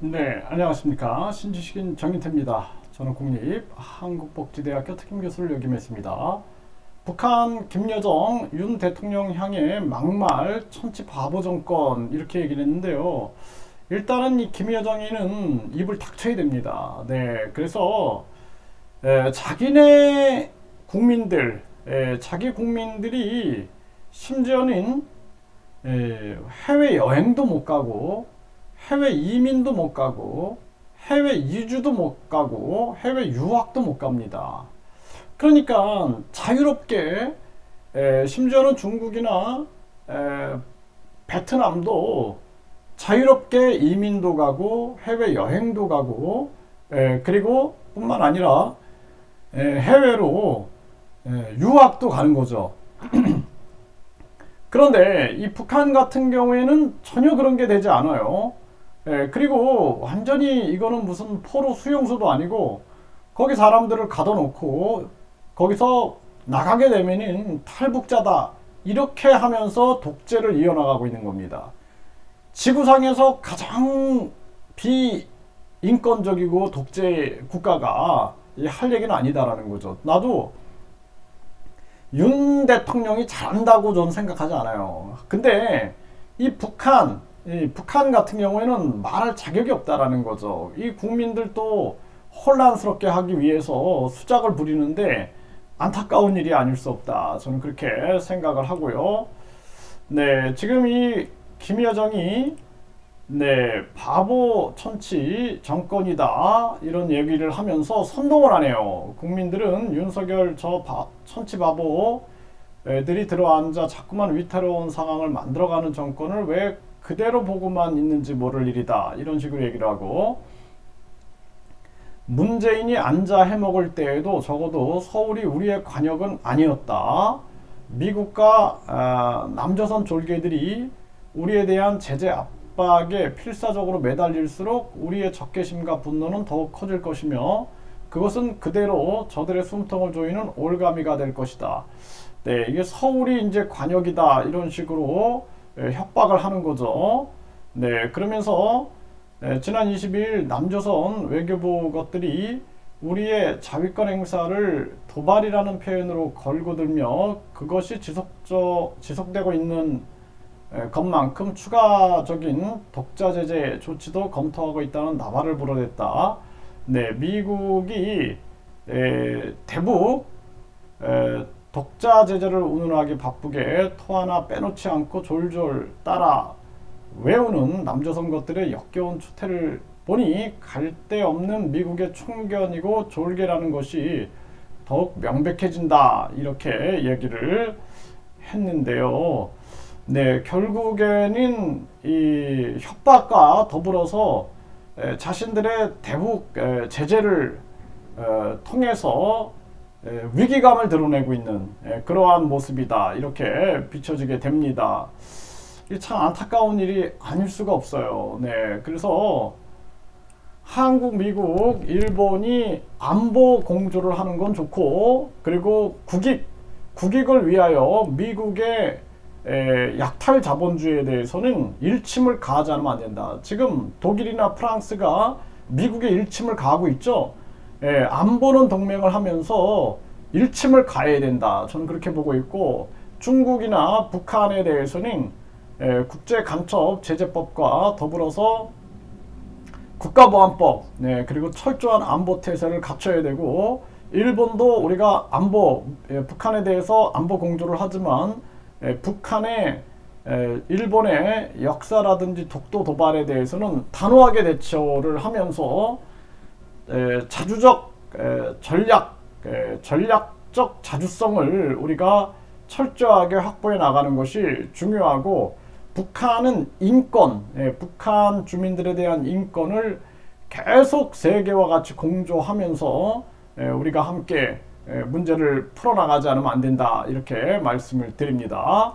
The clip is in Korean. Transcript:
네, 안녕하십니까. 신지식인 정인태입니다. 저는 국립한국복지대학교 특임교수를 역임했습니다. 북한 김여정 윤 대통령 향해 막말 천치 바보 정권 이렇게 얘기를 했는데요. 일단은 이 김여정이는 입을 닥쳐야 됩니다. 네, 그래서 자기네 국민들, 자기 국민들이 심지어는 해외 여행도 못 가고 해외 이민도 못 가고 해외 이주도 못 가고 해외 유학도 못 갑니다. 그러니까 자유롭게 심지어는 중국이나 베트남도 자유롭게 이민도 가고 해외 여행도 가고 그리고 뿐만 아니라 해외로 유학도 가는 거죠. 그런데 이 북한 같은 경우에는 전혀 그런 게 되지 않아요. 그리고 완전히 이거는 무슨 포로 수용소도 아니고 거기 사람들을 가둬놓고 거기서 나가게 되면은 탈북자다 이렇게 하면서 독재를 이어나가고 있는 겁니다. 지구상에서 가장 비인권적이고 독재 국가가 할 얘기는 아니다라는 거죠. 나도 윤 대통령이 잘한다고 저는 생각하지 않아요. 근데 이 북한 같은 경우에는 말할 자격이 없다라는 거죠. 이 국민들도 혼란스럽게 하기 위해서 수작을 부리는데 안타까운 일이 아닐 수 없다. 저는 그렇게 생각을 하고요. 네, 지금 이 김여정이 바보 천치 정권이다 이런 얘기를 하면서 선동을 하네요. 국민들은 윤석열 천치 바보 애들이 들어앉아 자꾸만 위태로운 상황을 만들어가는 정권을 왜 그대로 보고만 있는지 모를 일이다 이런 식으로 얘기를 하고, 문재인이 앉아 해먹을 때에도 적어도 서울이 우리의 관역은 아니었다. 미국과 남조선 졸개들이 우리에 대한 제재 압박에 필사적으로 매달릴수록 우리의 적개심과 분노는 더욱 커질 것이며 그것은 그대로 저들의 숨통을 조이는 올가미가 될 것이다. 네, 이게 서울이 이제 관역이다 이런 식으로 협박을 하는 거죠. 네, 그러면서 지난 22일 남조선 외교부 것들이 우리의 자위권 행사를 도발이라는 표현으로 걸고 들며 그것이 지속되고 있는 것만큼 추가적인 독자 제재 조치도 검토하고 있다는 나발을 불어댔다. 네, 미국이 대북 독자 제재를 운운하기 바쁘게 토 하나 빼놓지 않고 졸졸 따라 외우는 남조선 것들의 역겨운 추태를 보니 갈데 없는 미국의 총견이고 졸개라는 것이 더욱 명백해진다 이렇게 얘기를 했는데요. 네, 결국에는 이 협박과 더불어서 자신들의 대북 제재를 통해서 위기감을 드러내고 있는 그러한 모습이다 이렇게 비춰지게 됩니다. 참 안타까운 일이 아닐 수가 없어요. 네, 그래서 한국, 미국, 일본이 안보 공조를 하는 건 좋고, 그리고 국익을 위하여 미국의 약탈 자본주의에 대해서는 일침을 가하지 않으면 안 된다. 지금 독일이나 프랑스가 미국에 일침을 가하고 있죠. 안보는 동맹을 하면서 일침을 가해야 된다. 저는 그렇게 보고 있고, 중국이나 북한에 대해서는 국제간첩 제재법과 더불어서 국가보안법, 그리고 철저한 안보태세를 갖춰야 되고, 일본도 우리가 북한에 대해서 안보 공조를 하지만 북한의 일본의 역사라든지 독도 도발에 대해서는 단호하게 대처를 하면서 전략적 자주성을 우리가 철저하게 확보해 나가는 것이 중요하고, 북한은 북한 주민들에 대한 인권을 계속 세계와 같이 공조하면서 우리가 함께 문제를 풀어나가지 않으면 안 된다 이렇게 말씀을 드립니다.